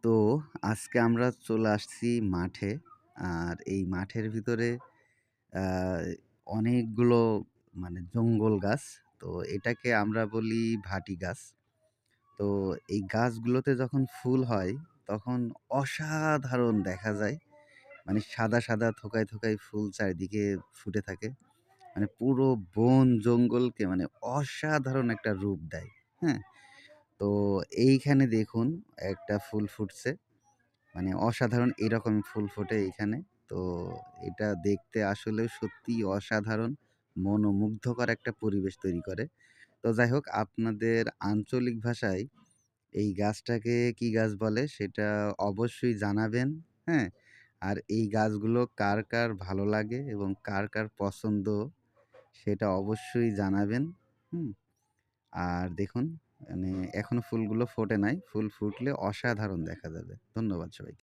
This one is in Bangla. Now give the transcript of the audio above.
তো আজকে আমরা চলে আসছি মাঠে। আর এই মাঠের ভিতরে আ অনেকগুলো জঙ্গল গাছ। তো এটাকে আমরা বলি ভাটি গাছ। তো এই গাছগুলোতে যখন ফুল হয় তখন অসাধারণ দেখা যায়। সাদা, সাদা থোকায়, থোকায় ফুল চারিদিকে ফুটে থাকে। পুরো বন জঙ্গলকে অসাধারণ একটা রূপ দেয়। হ্যাঁ? তো এইখানে দেখুন একটা ফুল ফুটছে। অসাধারণ এরকম ফুল ফোটে এইখানে। তো এটা দেখতে আসলেও সত্যিই অসাধারণ মনোমুগ্ধকর একটা পরিবেশ তৈরি করে। তো যাই হোক আপনাদের আঞ্চলিক ভাষায় এই গাছটাকে কি গাছ বলে সেটা অবশ্যই জানাবেন, হ্যাঁ? আর এই গাছগুলো কার, কার ভালো লাগে এবং কার, কার পছন্দ সেটা অবশ্যই জানাবেন, হুম? আর দেখুন এখনো ফুলগুলো ফোটে নাই। ফুল ফুটলে অসাধারণ দেখা যাবে। ধন্যবাদ সবাইকে।